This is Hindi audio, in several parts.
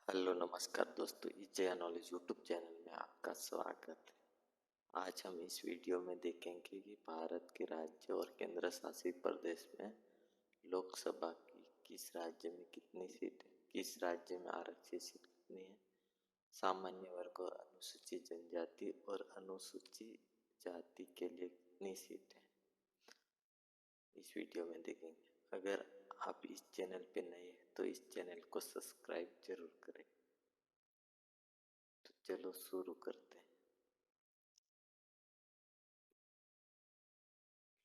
हेलो नमस्कार दोस्तों, जया नॉलेज यूट्यूब चैनल में आपका स्वागत है। आज हम इस वीडियो में देखेंगे कि भारत के राज्य और केंद्र शासित प्रदेश में लोकसभा की किस राज्य में कितनी सीट है, किस राज्य में आरक्षित सीट कितनी है, सामान्य वर्ग और अनुसूचित जनजाति और अनुसूचित जाति के लिए कितनी सीट है, इस वीडियो में देखेंगे। अगर आप इस चैनल पे नए हैं तो इस चैनल को सब्सक्राइब जरूर करें। तो चलो शुरू करते हैं।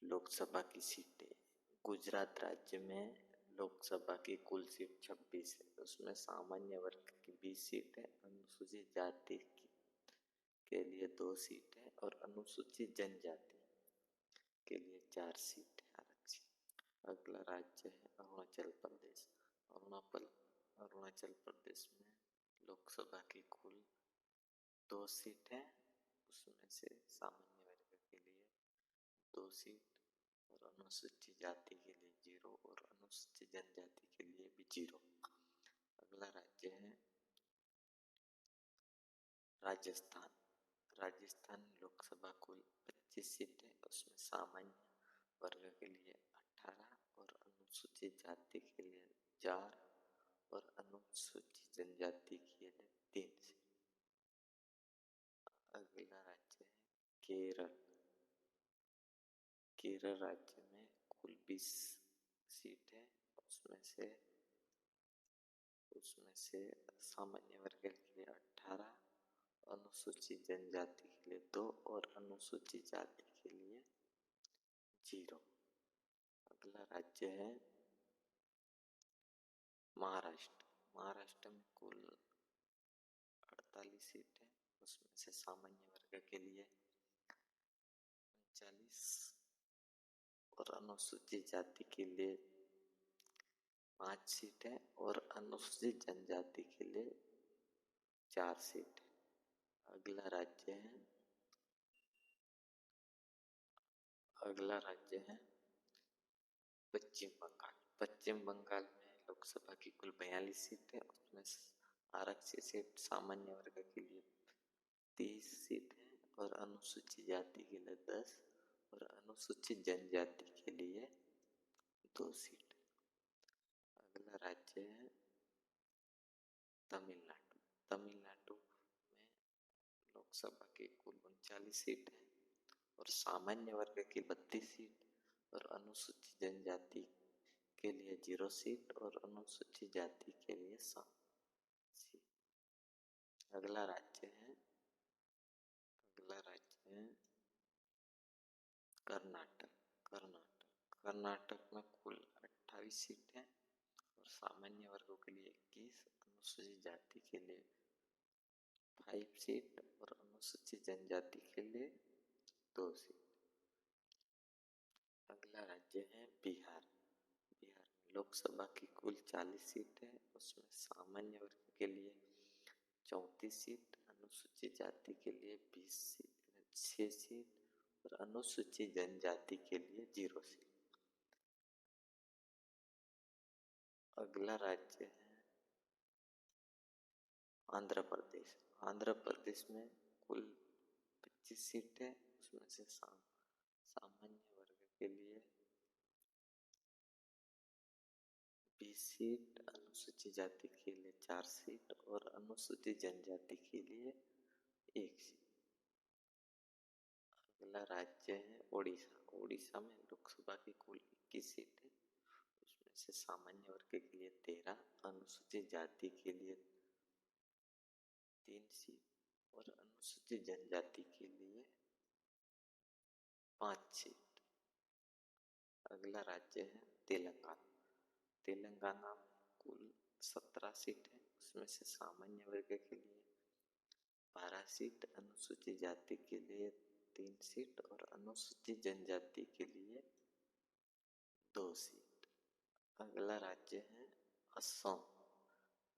लोकसभा की सीटें। गुजरात राज्य में लोकसभा की कुल सीट 26 है। उसमें सामान्य वर्ग की 20 सीट है, अनुसूचित जाति के लिए 2 सीट है और अनुसूचित जनजाति के लिए 4 सीट है आरक्षित। अगला राज्य है अरुणाचल प्रदेश। अरुणाचल प्रदेश में लोकसभा की कुल 2 सीट है, उसमें से सामान्य वर्ग के लिए 2 सीट और अनुसूचित जाति के लिए 0 और अनुसूचित जनजाति के लिए भी 0। अगला राज्य है राजस्थान। राजस्थान लोकसभा कुल 25 सीट है, उसमें सामान्य वर्ग के लिए 18 और अनुसूचित जाति के लिए 4 और अनुसूचित जनजाति के लिए 3 सीट। अगला राज्य है केरल। केरल राज्य में कुल 20 सीट है, उसमें से सामान्य वर्ग के लिए 18, अनुसूचित जनजाति के लिए 2 और अनुसूचित जाति के लिए 0। अगला राज्य है महाराष्ट्र। महाराष्ट्र में कुल 48 सीट है, उसमें से सामान्य वर्ग के लिए 39 और अनुसूचित जाति के लिए 5 सीट है और अनुसूचित जनजाति के लिए 4 सीट है। अगला राज्य है पश्चिम बंगाल। पश्चिम बंगाल में लोकसभा की कुल 42 सीट है, उसमें आरक्षित सीट सामान्य वर्ग के लिए 30 सीट है और अनुसूचित जाति के लिए 10 और अनुसूचित जनजाति के लिए 2 सीट। अगला राज्य है तमिलनाडु। तमिलनाडु में लोकसभा की कुल 39 सीट है और सामान्य वर्ग की 32 सीट और अनुसूचित जनजाति के लिए 0 सीट और अनुसूचित जाति के लिए 7 सीट। अगला राज्य है कर्नाटक में कुल 28 सीट है और सामान्य वर्गों के लिए 21, अनुसूचित जाति के लिए 5 सीट और अनुसूचित जनजाति के लिए 2 सीट। अगला राज्य है बिहार। बिहार में लोकसभा की कुल 40 सीट है, उसमें सामान्य वर्ग के लिए 34 सीट, अनुसूचित जाति के लिए 6 सीट और अनुसूचित जनजाति के लिए 0 सीट। अगला राज्य है आंध्र प्रदेश। आंध्र प्रदेश में कुल 25 सीट है, उसमें से सामान्य वर्ग के लिए 20 सीट, अनुसूचित जाति के लिए 4 सीट और अनुसूचित जनजाति के लिए 1 सीट। अगला राज्य है ओडिशा। ओडिशा में लोकसभा की कुल 21 सीट है, उसमें से सामान्य वर्ग के लिए 13, अनुसूचित जाति के लिए 3 सीट और अनुसूचित जनजाति के लिए 5 सीट। अगला राज्य है तेलंगाना। तेलंगाना में कुल 17 सीट है, उसमें से सामान्य वर्ग के लिए 12 सीट, अनुसूचित जाति के लिए 3 सीट और अनुसूचित जनजाति के लिए 2 सीट। अगला राज्य है असम।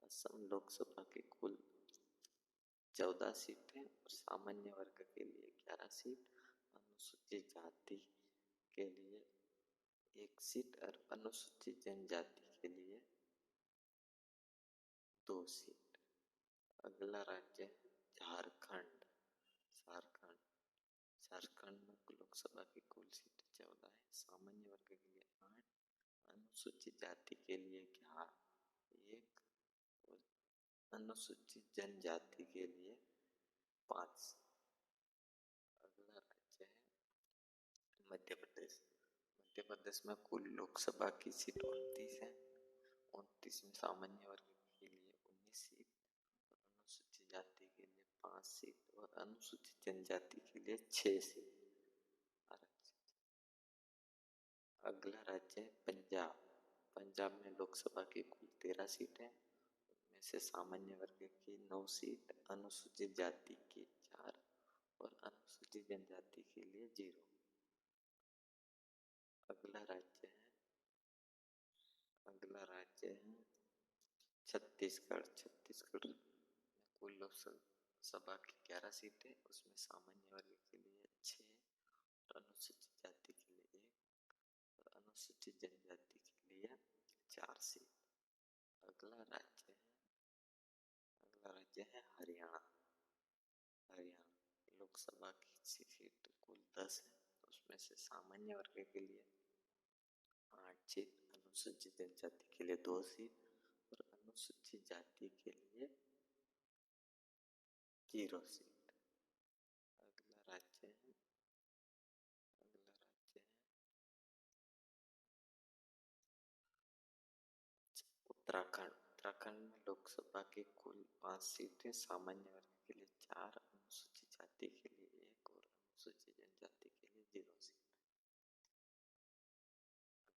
असम लोकसभा की कुल 14 सीट है और सामान्य वर्ग के लिए 11 सीट, अनुसूचित जाति के लिए 1 सीट और अनुसूचित जनजाति के लिए 2 सीट। अगला राज्य है झारखंड। झारखंड झारखंड में लोकसभा की कुल सीट 14 है, सामान्य वर्ग के लिए 8, अनुसूचित जाति के लिए 1 और अनुसूचित जनजाति के लिए 5। अगला राज्य है मध्य प्रदेश। मध्य प्रदेश में कुल लोकसभा की सीट 29 है। 29 में सामान्य वर्ग के लिए 19 सीट, अनुसूचित जाति के लिए 5 सीट और अनुसूचित जनजाति के लिए 6 सीट आरक्षित। अगला राज्य है पंजाब। पंजाब में लोकसभा की कुल 13 सीट है, उनमें से सामान्य वर्ग की 9 सीट, अनुसूचित जाति की 4 और अनुसूचित जनजाति के लिए 0। अगला राज्य है छत्तीसगढ़। छत्तीसगढ़ में कुल लोकसभा की 11 सीटें, उसमें सामान्य वर्ग के लिए 6 और अनुसूचित जाति के लिए 1 और अनुसूचित जनजाति के लिए 4 सीट। अगला राज्य है हरियाणा। हरियाणा लोकसभा की सीट कुल 10 है, उसमें से सामान्य वर्ग के लिए 8 सीट, अनुसूचित जनजाति के लिए 2 सीट और अनुसूचित जाति के लिए 0 सीट। अगला राज्य है उत्तराखंड। उत्तराखंड में लोकसभा की कुल 5 सीटें, सामान्य वर्ग के लिए 4, अनुसूचित जाति के लिए 1 और अनुसूचित जनजाति के लिए 0 सीट।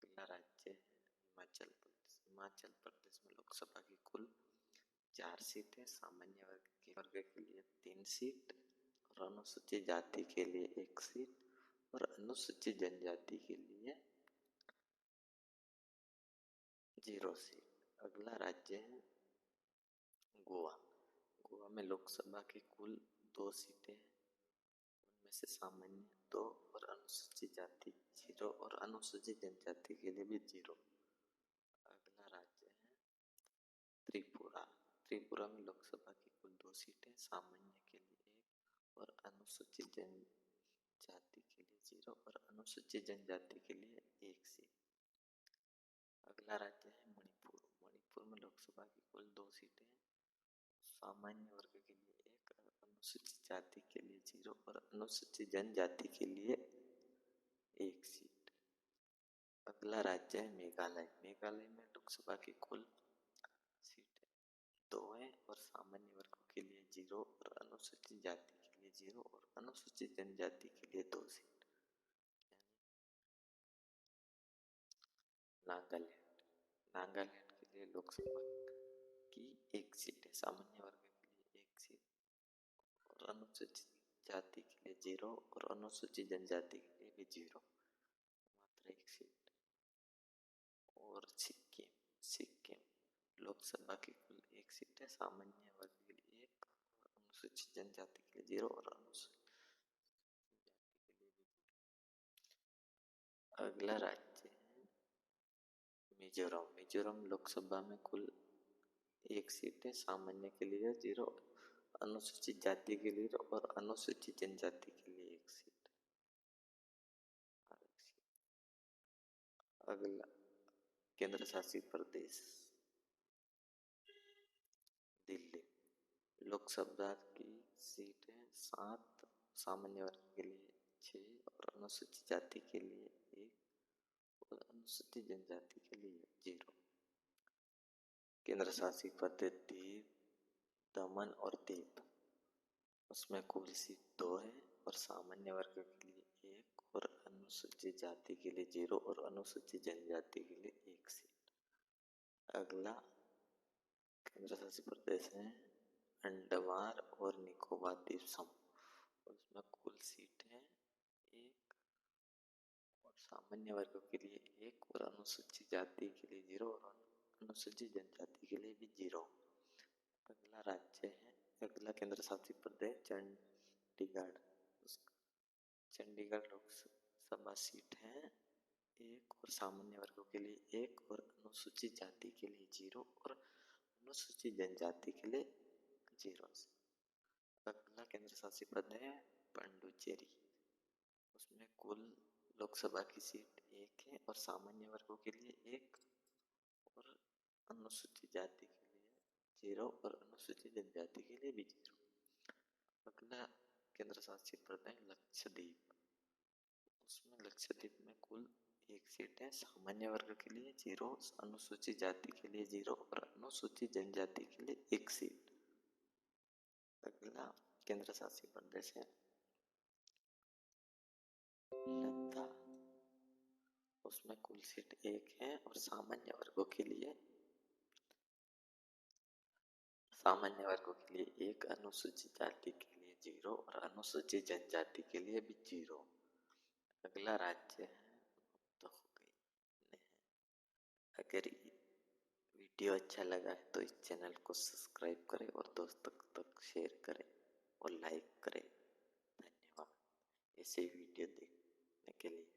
अगला राज्य है हिमाचल प्रदेश। हिमाचल प्रदेश में लोकसभा की कुल 4 सीटें, सामान्य वर्ग के लिए 3 सीट और अनुसूचित जाति के लिए 1 सीट और अनुसूचित जनजाति के लिए 0 सीट। अगला राज्य है गोवा। गोवा में लोकसभा की कुल 2 सीटें हैं, उनमें से सामान्य 2 और अनुसूचित जाति 0 और अनुसूचित जनजाति के लिए भी 0। अगला राज्य है त्रिपुरा। त्रिपुरा में लोकसभा की कुल 2 सीटें, सामान्य के लिए 1 और अनुसूचित जनजाति के लिए 0 और अनुसूचित जनजाति के लिए 1 सीट। अगला राज्य है मणिपुर। मणिपुर में लोकसभा की कुल 2 सीटें हैं, सामान्य वर्ग के लिए 1, अनुसूचित जाति के लिए 0 और अनुसूचित जनजाति के लिए 1 सीट। अगला राज्य है मेघालय। मेघालय में लोकसभा की कुल सीटें 2 है और सामान्य वर्ग के लिए 0 और अनुसूचित जाति के लिए 0 और अनुसूचित जनजाति के लिए 2 सीट। नागालैंड। नागालैंड के लिए लोकसभा की 1 सीट है, सामान्य वर्ग के लिए 1 सीट और अनुसूचित जाति के लिए 0 और अनुसूचित जनजाति के लिए भी 0, मात्र 1 सीट। और सिक्किम। सिक्किम लोकसभा की कुल 1 सीट है, सामान्य वर्ग के लिए 1 और अनुसूचित जनजाति के लिए 0 और अनुसूचित जाति के लिए भी 0। अगला राज्य है मिजोरम। मिजोरम लोकसभा में कुल 1 सीट है, सामान्य के लिए 0, अनुसूचित जाति के लिए और अनुसूचित जनजाति के लिए 1 सीट आरक्षित। अगला केंद्र शासित प्रदेश दिल्ली। लोकसभा की सीट है 7, सामान्य वर्ग के लिए 6 और अनुसूचित जाति के लिए 1 और अनुसूचित जनजाति के लिए 0। केंद्र शासित प्रदेश दीव, दमन और दीव, उसमें कुल सीट 2 है और सामान्य वर्ग के लिए 1 और अनुसूचित जाति के लिए 0 और अनुसूचित जनजाति के लिए 1 सीट। अगला केंद्र शासित प्रदेश है अंडमान और निकोबार द्वीप समूह। उसमें कुल सीट है 1 और सामान्य वर्ग के लिए 1 और अनुसूचित जाति के लिए 0 और अनुसूचित जनजाति के लिए भी 0। अगला केंद्र शासित प्रदेश चंडीगढ़। चंडीगढ़ लोकसभा सीट है 1 और सामान्य वर्गों के लिए 1 और अनुसूचित जाति के लिए 0 और अनुसूचित जनजाति के लिए जीरो। अगला केंद्र शासित प्रदेश है पुडुचेरी। उसमें कुल लोकसभा की सीट 1 है और सामान्य वर्गों के लिए 1 और अनुसूचित जाति के लिए 0 और अनुसूचित जनजाति के लिए भी 0। अगला केंद्र शासित प्रदेश लक्षद्वीप। उसमें लक्षद्वीप में कुल 1 सीट है, सामान्य वर्ग के लिए 0, अनुसूचित जाति के लिए 0 और अनुसूचित जनजाति के लिए 1 सीट। अगला केंद्र शासित प्रदेश है लद्दाख। उसमें कुल सीट 1 है और सामान्य वर्गों के लिए 1, अनुसूचित जाति के लिए 0 और अनुसूचित जनजाति के लिए भी 0। अगला राज्य है, तो हो गई। अगर वीडियो अच्छा लगा है तो इस चैनल को सब्सक्राइब करें और दोस्तों तक शेयर करें और लाइक करें। धन्यवाद ऐसे वीडियो देखने के लिए।